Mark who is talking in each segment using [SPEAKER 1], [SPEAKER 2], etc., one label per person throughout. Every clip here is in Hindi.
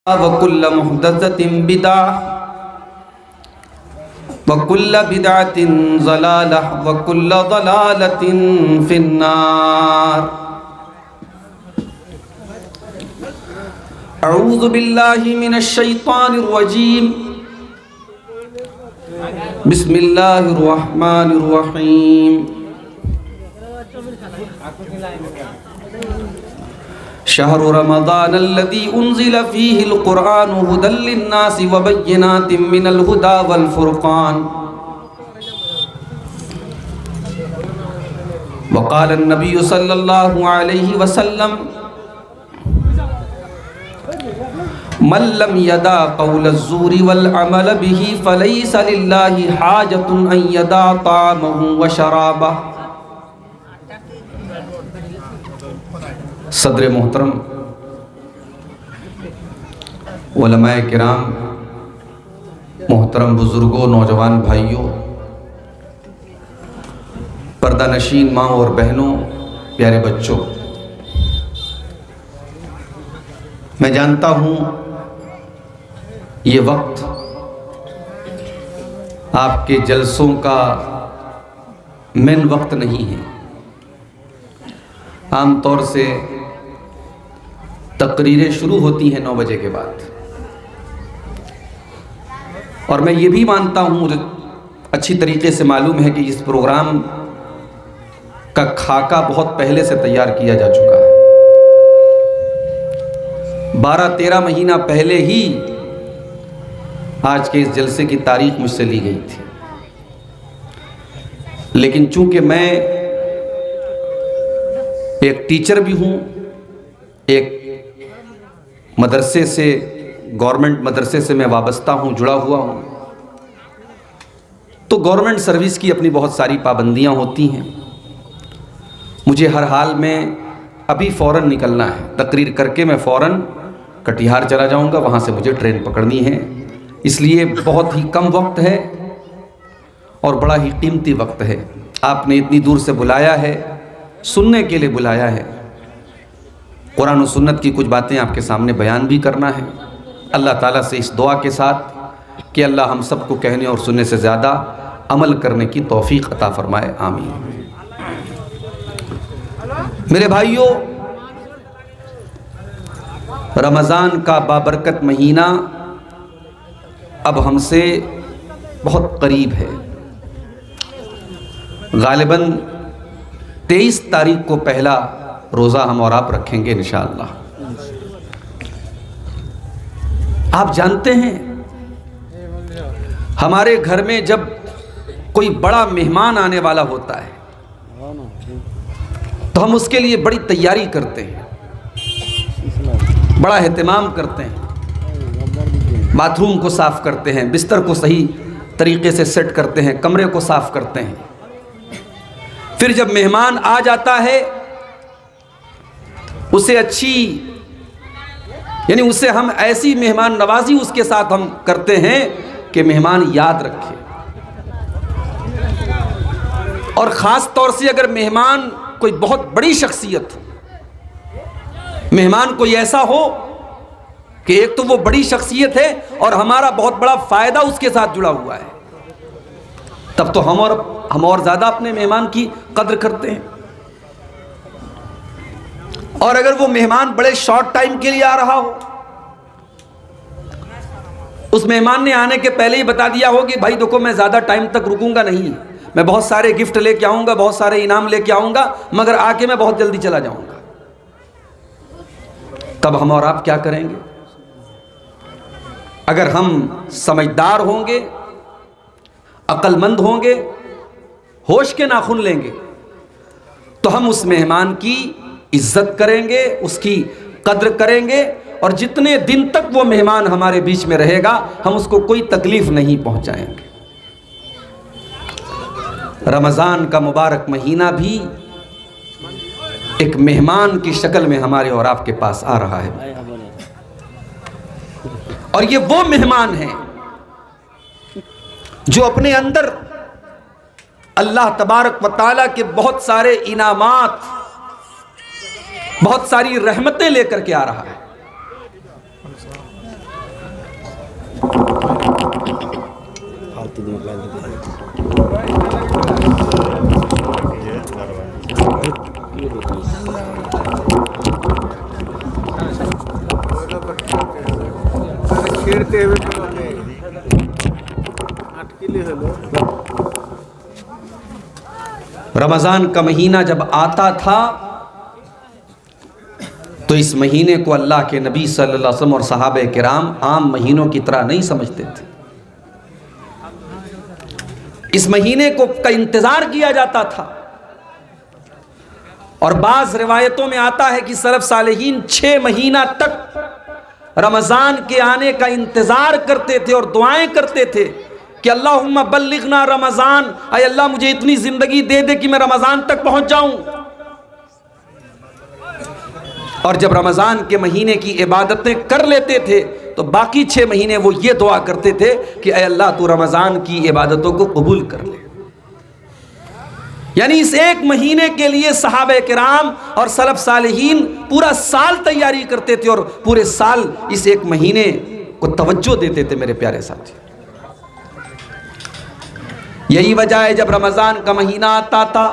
[SPEAKER 1] वकुल्ल मुहदसतिन बिदअह वकुल्ल बिदअतिन ज़लालह वकुल्ल ज़लालतिन फिन्नार। अऊज़ु बिल्लाहि मिनश शैतानिर रजीम। बिस्मिल्लाहिर रहमानिर रहीम। शहरु रमज़ान अल्लज़ी उन्ज़िल फ़ीहिल क़ुरआनु हुदल लिन्नासि व बय्यिनातिम मिनल हुदा वल फ़ुरक़ान। व क़ाल अन्नबिय्यु सल्लल्लाहु अलैहि वसल्लम मन लम यदा क़ौल ज़ूरि वल अमल बिही फ़लैसा लिल्लाहि हाजतुन अन यदा तामहु व शराबह। सदर मोहतरम, उलमाए किराम, मोहतरम बुज़ुर्गों, नौजवान भाइयों, पर्दा नशीन माँ और बहनों, प्यारे बच्चों, मैं जानता हूँ ये वक्त आपके जलसों का मेन वक्त नहीं है। आम तौर से तकरीरें शुरू होती हैं 9 बजे के बाद, और मैं ये भी मानता हूँ, मुझे अच्छी तरीके से मालूम है कि इस प्रोग्राम का खाका बहुत पहले से तैयार किया जा चुका है। 12-13 महीना पहले ही आज के इस जलसे की तारीख मुझसे ली गई थी, लेकिन चूंकि मैं एक टीचर भी हूँ, एक मदरसे से, गवर्नमेंट मदरसे से मैं वाबस्ता हूँ, जुड़ा हुआ हूँ, तो गवर्नमेंट सर्विस की अपनी बहुत सारी पाबंदियाँ होती हैं। मुझे हर हाल में अभी फ़ौरन निकलना है, तकरीर करके मैं फ़ौरन कटिहार चला जाऊँगा, वहाँ से मुझे ट्रेन पकड़नी है। इसलिए बहुत ही कम वक्त है और बड़ा ही कीमती वक्त है। आपने इतनी दूर से बुलाया है, सुनने के लिए बुलाया है, कुरान और सुन्नत की कुछ बातें आपके सामने बयान भी करना है। अल्लाह ताला से इस दुआ के साथ कि अल्लाह हम सबको कहने और सुनने से ज़्यादा अमल करने की तौफीक अता फरमाए, आमीन। मेरे भाइयों, रमज़ान का बाबरकत महीना अब हमसे बहुत करीब है। गालिबन 23 तारीख को पहला रोज़ा हम और आप रखेंगे इंशाअल्लाह। आप जानते हैं, हमारे घर में जब कोई बड़ा मेहमान आने वाला होता है तो हम उसके लिए बड़ी तैयारी करते हैं, बड़ा एहतमाम करते हैं, बाथरूम को साफ़ करते हैं, बिस्तर को सही तरीके से सेट करते हैं, कमरे को साफ़ करते हैं। फिर जब मेहमान आ जाता है, उसे अच्छी, यानी उसे हम ऐसी मेहमान नवाजी उसके साथ हम करते हैं कि मेहमान याद रखे। और ख़ास तौर से अगर मेहमान कोई बहुत बड़ी शख्सियत हो, मेहमान कोई ऐसा हो कि एक तो वो बड़ी शख्सियत है और हमारा बहुत बड़ा फ़ायदा उसके साथ जुड़ा हुआ है, तब तो हम और ज़्यादा अपने मेहमान की कद्र करते हैं। और अगर वो मेहमान बड़े शॉर्ट टाइम के लिए आ रहा हो, उस मेहमान ने आने के पहले ही बता दिया हो कि भाई देखो, मैं ज़्यादा टाइम तक रुकूंगा नहीं, मैं बहुत सारे गिफ्ट लेके आऊँगा, बहुत सारे इनाम लेके आऊँगा, मगर आके मैं बहुत जल्दी चला जाऊँगा, तब हम और आप क्या करेंगे? अगर हम समझदार होंगे, अक्लमंद होंगे, होश के नाखून लेंगे, तो हम उस मेहमान की इज्जत करेंगे, उसकी कद्र करेंगे, और जितने दिन तक वो मेहमान हमारे बीच में रहेगा हम उसको कोई तकलीफ नहीं पहुंचाएंगे। रमज़ान का मुबारक महीना भी एक मेहमान की शक्ल में हमारे और आपके पास आ रहा है, और ये वो मेहमान हैं जो अपने अंदर अल्लाह तबारक व तआला के बहुत सारे इनामात, बहुत सारी रहमतें लेकर के आ रहा है। रमजान का महीना जब आता था तो इस महीने को अल्लाह के नबी सल्लल्लाहु अलैहि वसल्लम और सहाबे किराम आम महीनों की तरह नहीं समझते थे। इस महीने को का इंतजार किया जाता था और बाज रिवायतों में आता है कि सलफ सालेहीन 6 महीना तक रमजान के आने का इंतजार करते थे और दुआएं करते थे कि अल्लाहुम्मा बल्लिगना रमजान, अय अल्लाह मुझे इतनी जिंदगी दे दे कि मैं रमजान तक पहुंच जाऊं। और जब रमजान के महीने की इबादतें कर लेते थे तो बाकी 6 महीने वो ये दुआ करते थे कि अय अल्लाह तू रमजान की इबादतों को कबूल कर ले। यानी इस एक महीने के लिए सहाबे किराम और सलफ सालेहीन पूरा साल तैयारी करते थे और पूरे साल इस एक महीने को तवज्जो देते थे। मेरे प्यारे साथी, यही वजह है जब रमजान का महीना आता था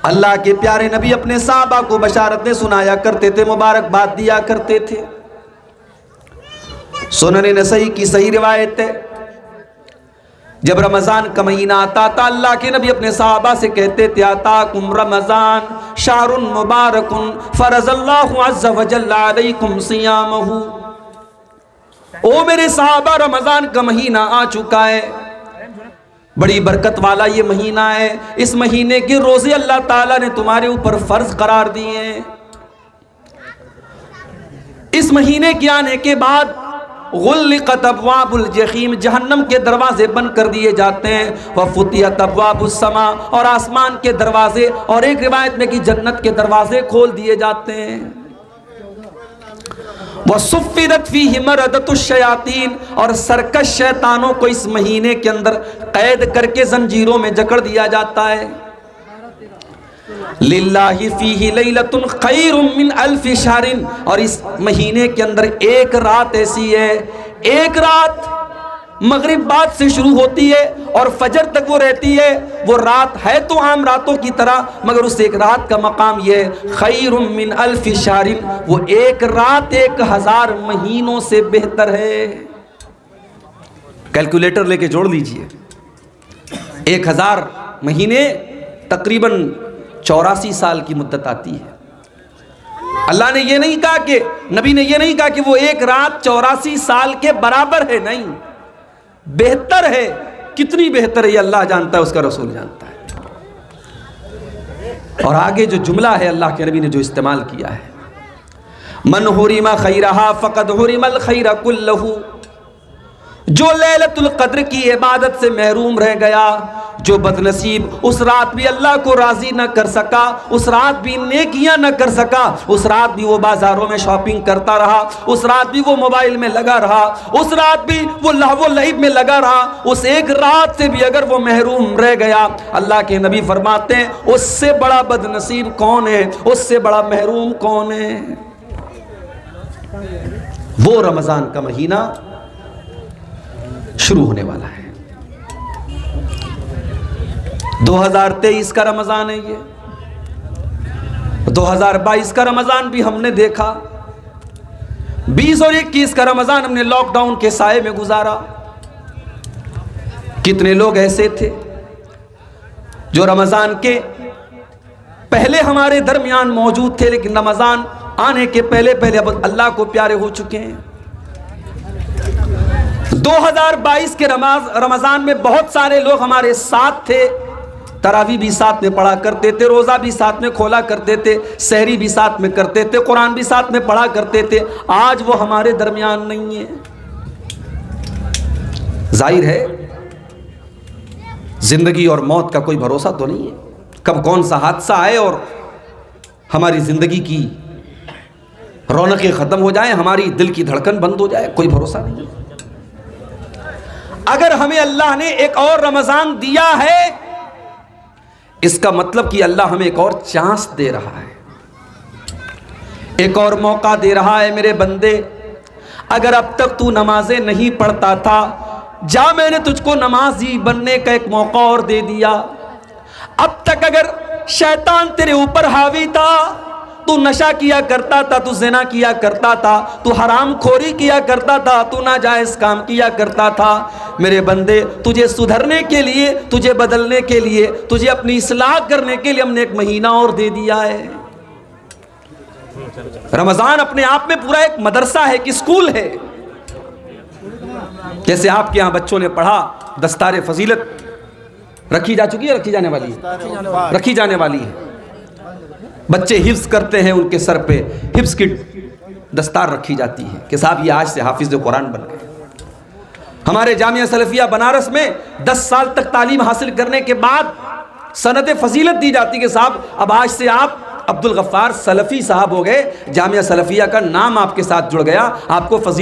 [SPEAKER 1] अल्लाह के प्यारे नबी अपने साहबा को बशारतें सुनाया करते थे, मुबारकबाद दिया करते थे। सुनन नसई की सही रिवायत है, जब रमजान का महीना आता था अल्लाह के नबी अपने साहबा से कहते थे आताकुम रमजान शाहरुन मुबारकुन फरज़ल्लाहु अज़्ज़ा व जल्ला अलैकुम सियामहु। ओ मेरे साहबा, रमजान का महीना आ चुका है, बड़ी बरकत वाला ये महीना है। इस महीने के रोजे अल्लाह ताला ने तुम्हारे ऊपर फर्ज करार दिए हैं। इस महीने के आने के बाद गुल्लिक़त अब्वाबुल जहीम, जहन्नम के दरवाजे बंद कर दिए जाते हैं। व फुतियत अब्वाबुस समा, और आसमान के दरवाजे, और एक रिवायत में कि जन्नत के दरवाजे खोल दिए जाते हैं। व सुफ़्फ़िदत फ़ीहि मरदतुश शयातीन, और सरकश शैतानों को इस महीने के अंदर कैद करके जंजीरों में जकड़ दिया जाता है। लिल्लाहि फ़ीहि लैलतुन खैरुम मिन अल्फ़ि शहरिन, और इस महीने के अंदर एक रात ऐसी है, एक रात मगरिब बाद से शुरू होती है और फजर तक वो रहती है। वो रात है तो आम रातों की तरह, मगर उस एक रात का मकाम ये है खैरुम मिन अल्फ़ि शहरिन, वो एक रात 1000 महीनों से बेहतर है। कैलकुलेटर लेके जोड़ लीजिए, 1000 महीने तकरीबन 84 साल की मुद्दत आती है। अल्लाह ने ये नहीं कहा कि, नबी ने ये नहीं कहा कि वो एक रात 84 साल के बराबर है, नहीं, बेहतर है। कितनी बेहतर है ये अल्लाह जानता है, उसका रसूल जानता है। और आगे जो जुमला है अल्लाह के नबी ने जो इस्तेमाल किया है, मन हुरिमा खैरहा फक़द हुरिमल खैर कुल्लहु, जो लैलतुल क़द्र की इबादत से महरूम रह गया, जो बदनसीब उस रात भी अल्लाह को राजी न कर सका, उस रात भी नेकियां न कर सका, उस रात भी वो बाजारों में शॉपिंग करता रहा, उस रात भी वो मोबाइल में लगा रहा, उस रात भी वो लहवो लईब में लगा रहा, उस एक रात से भी अगर वो महरूम रह गया, अल्लाह के नबी फरमाते हैं उससे बड़ा बदनसीब कौन है, उससे बड़ा महरूम कौन है। वो रमजान का महीना शुरू होने वाला है। 2023 का रमजान है ये, 2022 का रमजान भी हमने देखा, 20 और 21 का रमजान हमने लॉकडाउन के साए में गुजारा। कितने लोग ऐसे थे जो रमजान के पहले हमारे दरमियान मौजूद थे, लेकिन रमजान आने के पहले पहले अब अल्लाह को प्यारे हो चुके हैं। 2022 के रमजान में बहुत सारे लोग हमारे साथ थे, तरावी भी साथ में पढ़ा करते थे, रोज़ा भी साथ में खोला करते थे, सहरी भी साथ में करते थे, कुरान भी साथ में पढ़ा करते थे। आज वो हमारे दरमियान नहीं है। जाहिर है जिंदगी और मौत का कोई भरोसा तो नहीं है, कब कौन सा हादसा आए और हमारी जिंदगी की रौनकें खत्म हो जाए, हमारी दिल की धड़कन बंद हो जाए, कोई भरोसा नहीं है। अगर हमें अल्लाह ने एक और रमजान दिया है, इसका मतलब कि अल्लाह हमें एक और चांस दे रहा है, एक और मौका दे रहा है मेरे बंदे, अगर अब तक तू नमाजें नहीं पढ़ता था, जा, मैंने तुझको नमाजी बनने का एक मौका और दे दिया। अब तक अगर शैतान तेरे ऊपर हावी था, तू नशा किया करता था, तू ज़िना किया करता था, तू हराम खोरी किया करता था, तू नाजायज़ काम किया करता था, मेरे बंदे तुझे सुधरने के लिए, तुझे बदलने के लिए, तुझे अपनी इस्लाह करने के लिए हमने एक महीना और दे दिया है। रमजान अपने आप में पूरा एक मदरसा है कि स्कूल है। जैसे आपके यहां बच्चों ने पढ़ा, दस्तार फजीलत रखी जा चुकी है, रखी जाने वाली है, रखी जाने वाली है। बच्चे हिफ्ज करते हैं, उनके सर पे हिफ्ज की दस्तार रखी जाती है कि साहब ये आज से हाफिज कुरान बन गए। हमारे जामिया सलफिया बनारस में 10 साल तक तालीम हासिल करने के बाद सनद फजीलत दी जाती कि साहब अब आज से आप अब्दुल गफ्फार सलफ़ी साहब हो गए, जामिया सलफिया का नाम आपके साथ जुड़ गया, आपको फजीलत